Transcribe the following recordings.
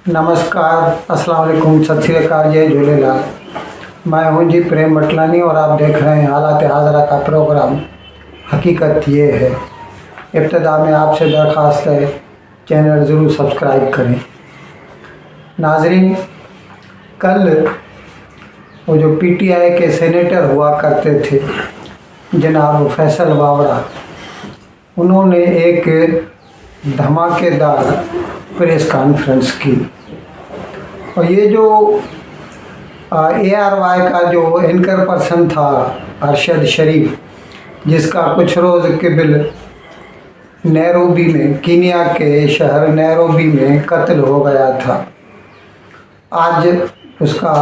नमस्कार, अस्सलाम वालेकुम, सत श्री अकाल, जय झूलेलाल। मैं हूं जी प्रेम मटलानी और आप देख रहे हैं हालात हाज़रा का प्रोग्राम हकीकत ये है। इब्तिदा में आपसे दरख्वास्त है, चैनल ज़रूर सब्सक्राइब करें। नाजरीन, कल वो जो पीटीआई के सेनेटर हुआ करते थे जनाब फैसल वावड़ा, उन्होंने एक धमाकेदार प्रेस कॉन्फ्रेंस की। और ये जो ARY का जो एंकर पर्सन था अरशद शरीफ, जिसका कुछ रोज़ कबल नैरोबी में, कीनिया के शहर नैरोबी में कत्ल हो गया था। आज उसका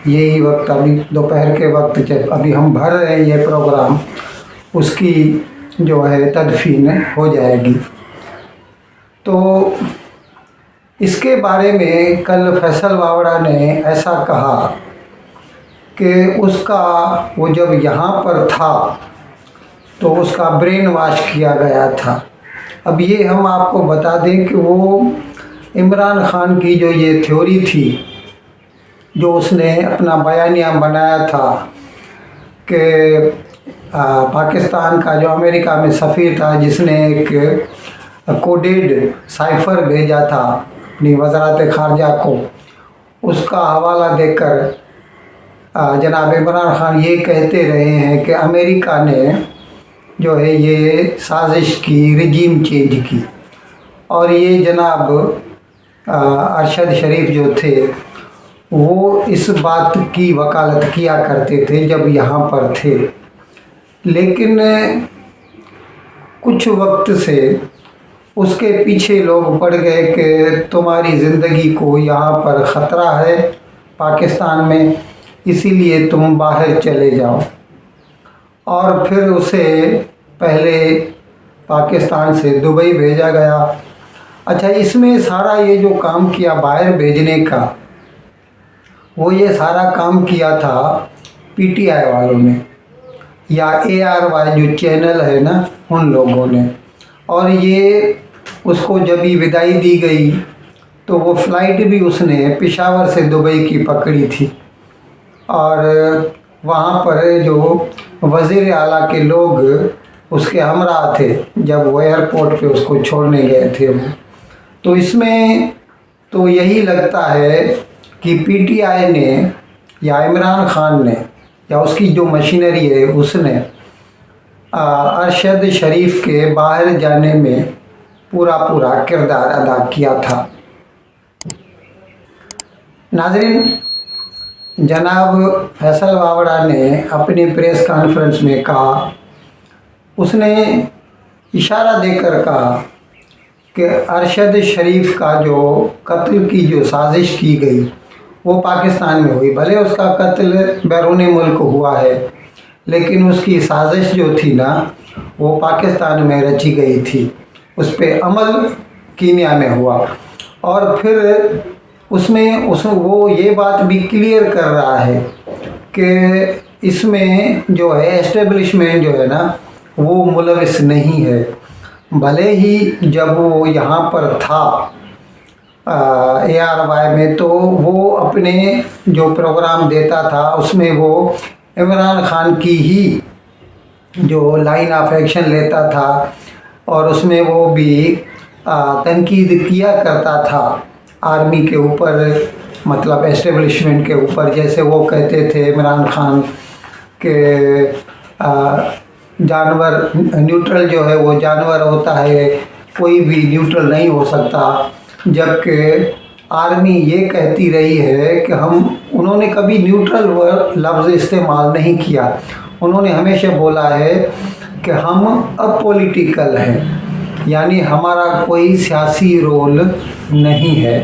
यही वक्त, अभी दोपहर के वक्त जब अभी हम भर रहे हैं ये प्रोग्राम, उसकी जो है तदफीन हो जाएगी। तो इसके बारे में कल फैसल वावड़ा ने ऐसा कहा कि उसका वो जब यहाँ पर था तो उसका ब्रेन वॉश किया गया था। अब ये हम आपको बता दें कि वो इमरान खान की जो ये थ्योरी थी, जो उसने अपना बयानिया बनाया था कि पाकिस्तान का जो अमेरिका में सफ़ीर था, जिसने एक कोडेड साइफ़र भेजा था अपनी वज़ारत ख़ारजा को, उसका हवाला देकर जनाब इमरान खान ये कहते रहे हैं कि अमेरिका ने जो है ये साजिश की, रिजीम चेंज की। और ये जनाब अरशद शरीफ जो थे वो इस बात की वकालत किया करते थे जब यहाँ पर थे। लेकिन कुछ वक्त से उसके पीछे लोग पड़ गए कि तुम्हारी ज़िंदगी को यहाँ पर ख़तरा है पाकिस्तान में, इसीलिए तुम बाहर चले जाओ। और फिर उसे पहले पाकिस्तान से दुबई भेजा गया। अच्छा, इसमें सारा ये जो काम किया बाहर भेजने का, वो ये सारा काम किया था पीटीआई वालों ने या ARY जो चैनल है ना, उन लोगों ने। और ये उसको जब भी विदाई दी गई तो वो फ़्लाइट भी उसने पेशावर से दुबई की पकड़ी थी। और वहाँ पर जो वज़ीर आला के लोग उसके हमरा थे जब वो एयरपोर्ट पे उसको छोड़ने गए थे वो। तो इसमें तो यही लगता है कि पीटीआई ने या इमरान खान ने या उसकी जो मशीनरी है उसने अरशद शरीफ के बाहर जाने में पूरा किरदार अदा किया था। नाज़रीन, जनाब फैसल वावड़ा ने अपनी प्रेस कॉन्फ्रेंस में कहा, उसने इशारा देकर कहा कि अरशद शरीफ का जो कत्ल की जो साजिश की गई वो पाकिस्तान में हुई। भले उसका कत्ल बैरूनी मुल्क हुआ है, लेकिन उसकी साजिश जो थी ना वो पाकिस्तान में रची गई थी। उस पर अमल कीनिया में हुआ। और फिर उसमें वो ये बात भी क्लियर कर रहा है कि इसमें जो है एस्टेब्लिशमेंट जो है ना वो मुलविस नहीं है। भले ही जब वो यहाँ पर था ARY में, तो वो अपने जो प्रोग्राम देता था उसमें वो इमरान खान की ही जो लाइन ऑफ एक्शन लेता था और उसमें वो भी तनकीद किया करता था आर्मी के ऊपर, मतलब एस्टेब्लिशमेंट के ऊपर। जैसे वो कहते थे इमरान खान के जानवर न्यूट्रल जो है वो जानवर होता है, कोई भी न्यूट्रल नहीं हो सकता। जबकि आर्मी ये कहती रही है कि उन्होंने कभी न्यूट्रल लफ्ज़ इस्तेमाल नहीं किया। उन्होंने हमेशा बोला है कि हम अपॉलिटिकल हैं, यानी हमारा कोई सियासी रोल नहीं है।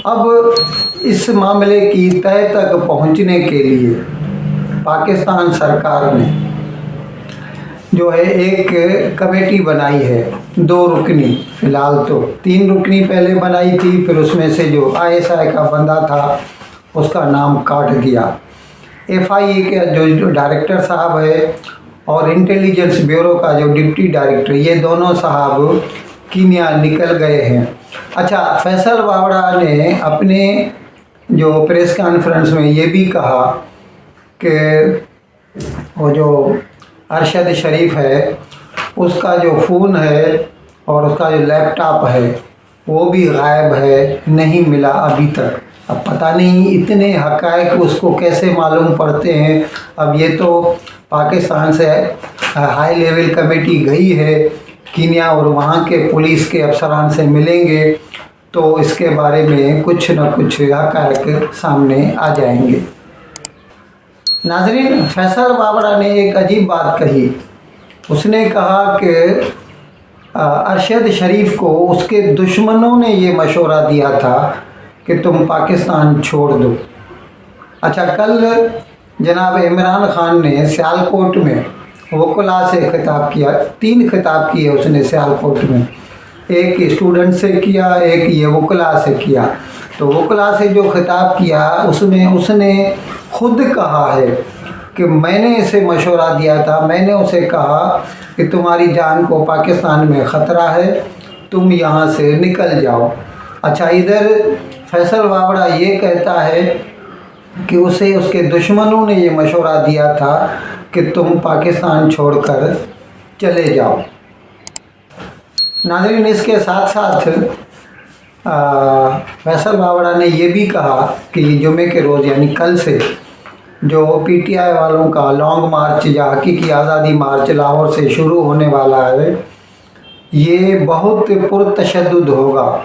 अब इस मामले की तह तक पहुंचने के लिए पाकिस्तान सरकार ने जो है एक कमेटी बनाई है, 2 रुकनी, फ़िलहाल तो 3 रुकनी पहले बनाई थी, फिर उसमें से जो ISI का बंदा था उसका नाम काट दिया। FIA के जो डायरेक्टर साहब है और इंटेलिजेंस ब्यूरो का जो डिप्टी डायरेक्टर, ये दोनों साहब कीनिया निकल गए हैं। अच्छा, फैसल बावड़ा ने अपने जो प्रेस कॉन्फ्रेंस में ये भी कहा कि वो जो अरशद शरीफ है उसका जो फ़ोन है और उसका जो लैपटॉप है वो भी गायब है, नहीं मिला अभी तक। अब पता नहीं इतने हक़ाइक़ उसको कैसे मालूम पड़ते हैं। अब ये तो पाकिस्तान से हाई लेवल कमेटी गई है कीनिया और वहाँ के पुलिस के अफसरान से मिलेंगे तो इसके बारे में कुछ न कुछ हक़ाइक़ सामने आ जाएंगे। नाज़रीन, फैसल बावड़ा ने एक अजीब बात कही। उसने कहा कि अरशद शरीफ को उसके दुश्मनों ने ये मशवरा दिया था कि तुम पाकिस्तान छोड़ दो। अच्छा, कल जनाब इमरान खान ने सियालकोट में वकला से खिताब किया, 3 खिताब किए उसने सियालकोट में, एक स्टूडेंट से किया, एक ये वकला से किया। तो वकला से जो खिताब किया उसमें उसने खुद कहा है कि मैंने इसे मशवरा दिया था, मैंने उसे कहा कि तुम्हारी जान को पाकिस्तान में ख़तरा है, तुम यहाँ से निकल जाओ। अच्छा, इधर फैसल बावड़ा ये कहता है कि उसे उसके दुश्मनों ने ये मशवरा दिया था कि तुम पाकिस्तान छोड़कर चले जाओ। नाज़रीन, इसके साथ साथ फैसल बावड़ा ने ये भी कहा कि जुमे के रोज़ यानी कल से जो पीटीआई वालों का लॉन्ग मार्च या हकीकी आज़ादी मार्च लाहौर से शुरू होने वाला है, ये बहुत पुरतशद्दुद होगा।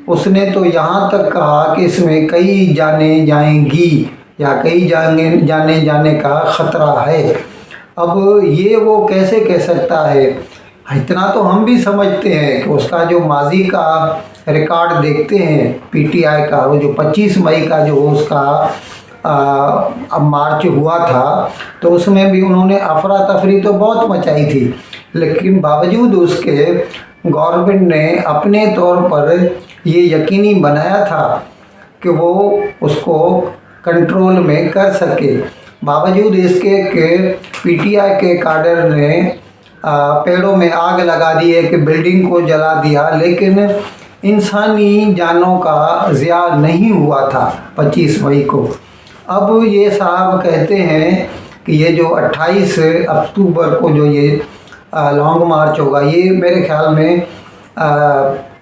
उसने तो यहाँ तक कहा कि इसमें कई जानें जाएंगी या कई जाने जाने का ख़तरा है। अब ये वो कैसे कह सकता है? इतना तो हम भी समझते हैं कि उसका जो माजी का रिकॉर्ड देखते हैं पीटीआई का, वो जो 25 मई का जो उसका अब मार्च हुआ था तो उसमें भी उन्होंने अफरा तफरी तो बहुत मचाई थी, लेकिन बावजूद उसके गवर्नमेंट ने अपने तौर पर ये यकीनी बनाया था कि वो उसको कंट्रोल में कर सके। बावजूद इसके कि पीटीआई के काडर ने पेड़ों में आग लगा दी है, कि बिल्डिंग को जला दिया, लेकिन इंसानी जानों का ज़िया नहीं हुआ था 25 मई को। अब ये साहब कहते हैं कि ये जो 28 अक्टूबर को जो ये लॉन्ग मार्च होगा, ये मेरे ख्याल में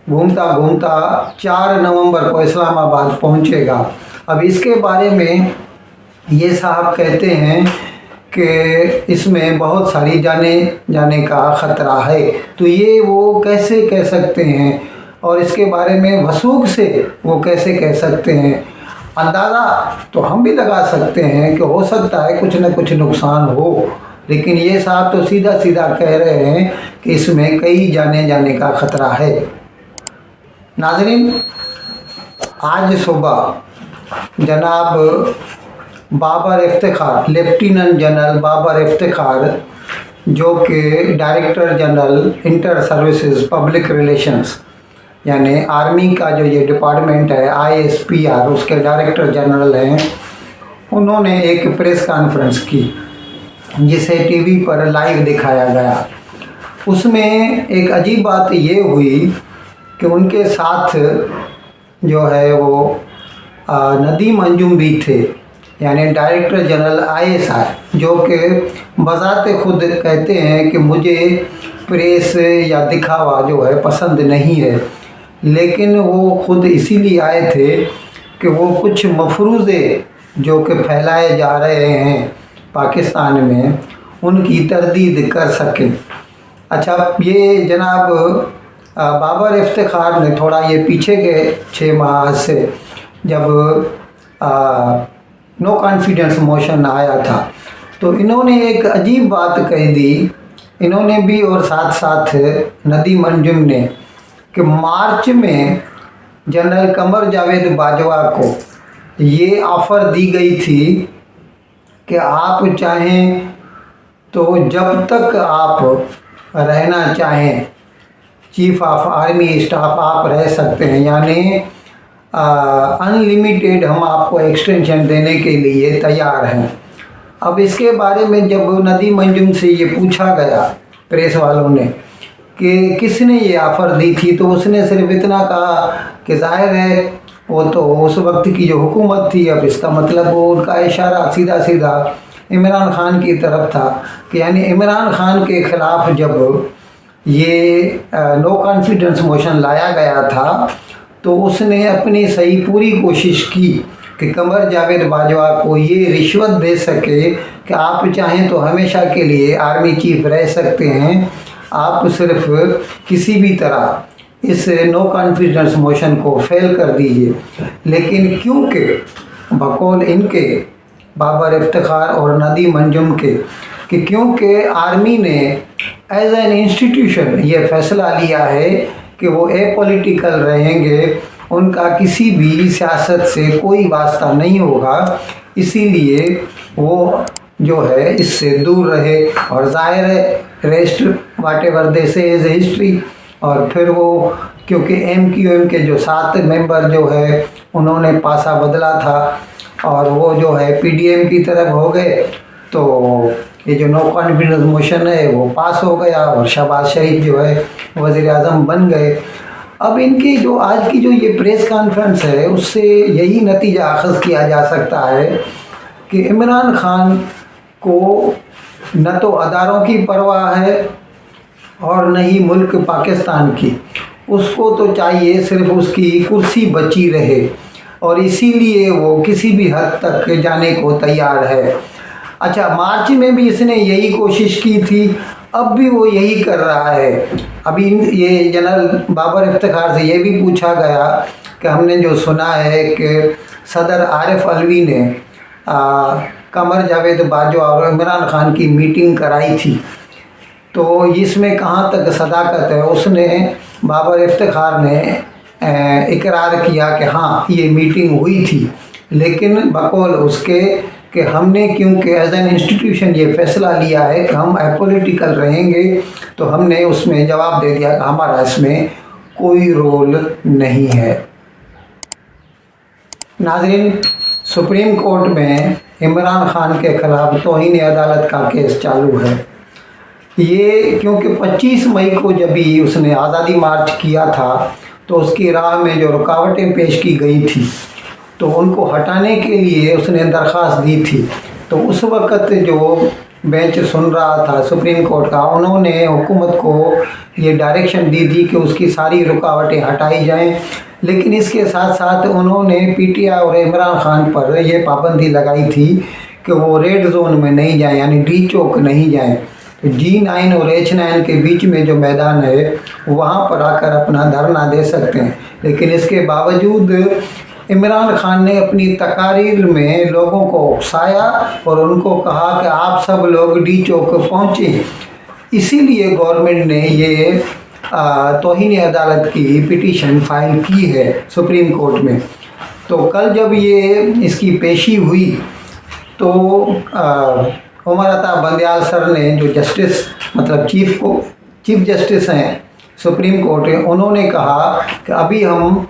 घूमता घूमता 4 नवंबर को इस्लामाबाद पहुंचेगा। अब इसके बारे में ये साहब कहते हैं कि इसमें बहुत सारी जाने का ख़तरा है। तो ये वो कैसे कह सकते हैं और इसके बारे में वसूख से वो कैसे कह सकते हैं? अंदाज़ा तो हम भी लगा सकते हैं कि हो सकता है कुछ न कुछ नुकसान हो, लेकिन ये साहब तो सीधा सीधा कह रहे हैं कि इसमें कई जाने का ख़तरा है। नाज़रीन, आज सुबह जनाब बाबर इफ्तिखार, लेफ्टिनेंट जनरल बाबर इफ्तिखार, जो कि director general inter services public relations यानी आर्मी का जो ये डिपार्टमेंट है ISPR, उसके डायरेक्टर जनरल हैं, उन्होंने एक प्रेस कॉन्फ्रेंस की जिसे टीवी पर लाइव दिखाया गया। उसमें एक अजीब बात ये हुई कि उनके साथ जो है वो नदीम अंजुम भी थे, यानी डायरेक्टर जनरल ISI, जो कि बज़ाते खुद कहते हैं कि मुझे प्रेस या दिखावा जो है पसंद नहीं है, लेकिन वो खुद इसीलिए आए थे कि वो कुछ मफरूज़े जो कि फैलाए जा रहे हैं पाकिस्तान में उनकी तरदीद कर सकें। अच्छा, ये जनाब बाबर इफ्तिखार ने थोड़ा ये पीछे के 6 माह से जब नो कॉन्फिडेंस मोशन आया था तो इन्होंने एक अजीब बात कह दी, इन्होंने भी और साथ साथ नदीम अंजुम ने, कि मार्च में जनरल कमर जावेद बाजवा को ये ऑफ़र दी गई थी कि आप चाहें तो जब तक आप रहना चाहें चीफ ऑफ आर्मी स्टाफ आप रह सकते हैं, यानी अनलिमिटेड हम आपको एक्सटेंशन देने के लिए तैयार हैं। अब इसके बारे में जब नदीम अंजुम से ये पूछा गया प्रेस वालों ने कि किसने ये ऑफ़र दी थी, तो उसने सिर्फ इतना कहा कि ज़ाहिर है वो तो उस वक्त की जो हुकूमत थी, अब इसका मतलब वो उनका इशारा सीधा सीधा इमरान खान की तरफ था कि यानी इमरान खान के ख़िलाफ़ जब ये नो कॉन्फिडेंस मोशन लाया गया था तो उसने अपनी सही पूरी कोशिश की कि कमर जावेद बाजवा को ये रिश्वत दे सके कि आप चाहें तो हमेशा के लिए आर्मी चीफ रह सकते हैं, आप सिर्फ किसी भी तरह इस नो कॉन्फिडेंस मोशन को फेल कर दीजिए। लेकिन क्योंकि बकौल इनके बाबर इफ्तिखार और नदीम अंजुम के कि क्योंकि आर्मी ने एज एन इंस्टीट्यूशन ये फ़ैसला लिया है कि वो एपॉलिटिकल रहेंगे, उनका किसी भी सियासत से कोई वास्ता नहीं होगा, इसीलिए वो जो है इससे दूर रहे। और ज़ाहिर है रेस्ट वाट एवर दे से इज़ हिस्ट्री। और फिर वो क्योंकि MQM के जो 7 मेंबर जो है उन्होंने पासा बदला था और वो जो है PDM की तरफ हो गए, तो ये जो नो कॉन्फिडेंस मोशन है वो पास हो गया और शहबाज शरीफ जो है वज़ीर आज़म बन गए। अब इनकी जो आज की जो ये प्रेस कॉन्फ्रेंस है उससे यही नतीजा अखज़ किया जा सकता है कि इमरान खान को न तो अदारों की परवाह है और न ही मुल्क पाकिस्तान की, उसको तो चाहिए सिर्फ उसकी कुर्सी बची रहे और इसीलिए वो किसी भी हद तक जाने को तैयार है। अच्छा, मार्च में भी इसने यही कोशिश की थी, अब भी वो यही कर रहा है। अभी ये जनरल बाबर इफ्तिखार से ये भी पूछा गया कि हमने जो सुना है कि सदर आरिफ अलवी ने कमर जावेद बाजवा और इमरान खान की मीटिंग कराई थी, तो इसमें कहाँ तक सदाकत है। उसने बाबर इफ्तिखार ने इकरार किया कि हाँ ये मीटिंग हुई थी, लेकिन बकौल उसके कि हमने क्योंकि एज एन इंस्टीट्यूशन ये फ़ैसला लिया है कि हम एपॉलिटिकल रहेंगे, तो हमने उसमें जवाब दे दिया कि हमारा इसमें कोई रोल नहीं है। नाज़रीन, सुप्रीम कोर्ट में इमरान खान के ख़िलाफ़ तौहीन अदालत का केस चालू है। ये क्योंकि 25 मई को जब भी उसने आज़ादी मार्च किया था तो उसकी राह में जो रुकावटें पेश की गई थी तो उनको हटाने के लिए उसने दरख्वास्त दी थी। तो उस वक़्त जो बेंच सुन रहा था सुप्रीम कोर्ट का, उन्होंने हुकूमत को ये डायरेक्शन दी थी कि उसकी सारी रुकावटें हटाई जाएं, लेकिन इसके साथ साथ उन्होंने PTI और इमरान खान पर यह पाबंदी लगाई थी कि वो रेड जोन में नहीं जाएं, यानी D चौक नहीं जाएं। G9 और H9 के बीच में जो मैदान है वहाँ पर आकर अपना धरना दे सकते हैं। लेकिन इसके बावजूद इमरान खान ने अपनी तकारीर में लोगों को उकसाया और उनको कहा कि आप सब लोग D चौक पहुँचें। इसीलिए गवर्नमेंट ने ये तौहीन अदालत की पिटीशन फाइल की है सुप्रीम कोर्ट में। तो कल जब ये इसकी पेशी हुई तो उमर अता बंदयाल सर ने, जो जस्टिस मतलब चीफ जस्टिस हैं सुप्रीम कोर्ट के, उन्होंने कहा कि अभी हम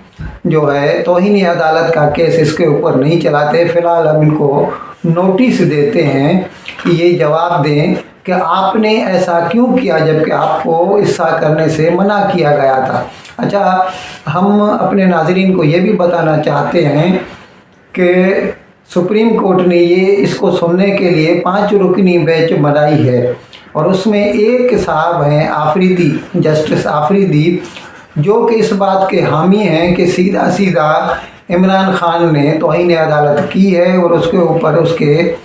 जो है तौहीन अदालत का केस इसके ऊपर नहीं चलाते, फ़िलहाल हम इनको नोटिस देते हैं कि ये जवाब दें कि आपने ऐसा क्यों किया जबकि आपको ऐसा करने से मना किया गया था। अच्छा, हम अपने नाज़रीन को ये भी बताना चाहते हैं कि सुप्रीम कोर्ट ने ये इसको सुनने के लिए 5 रुकनी बेंच बनाई है और उसमें एक साहब हैं आफरीदी, जस्टिस आफरीदी, जो कि इस बात के हामी हैं कि सीधा सीधा इमरान खान ने तौहीन अदालत की है और उसके ऊपर उसके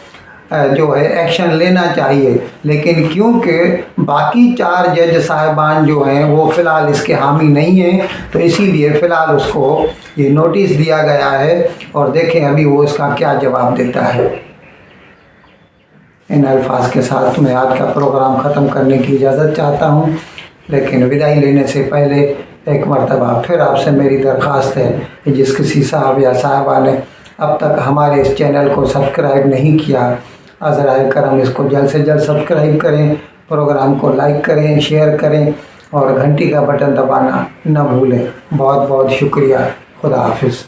जो है एक्शन लेना चाहिए। लेकिन क्योंकि बाकी 4 जज साहिबान जो हैं वो फ़िलहाल इसके हामी नहीं हैं, तो इसीलिए फ़िलहाल उसको ये नोटिस दिया गया है और देखें अभी वो इसका क्या जवाब देता है। इन अल्फाज के साथ मैं आज का प्रोग्राम ख़त्म करने की इजाज़त चाहता हूँ, लेकिन विदाई लेने से पहले एक मरतबा फिर आपसे मेरी दरख्वास्त है कि जिस किसी साहब या साहबा ने अब तक हमारे इस चैनल को सब्सक्राइब नहीं किया, अज़राए करम इसको जल्द से जल्द सब्सक्राइब करें, प्रोग्राम को लाइक करें, शेयर करें और घंटी का बटन दबाना न भूलें। बहुत बहुत शुक्रिया। खुदा हाफिज़।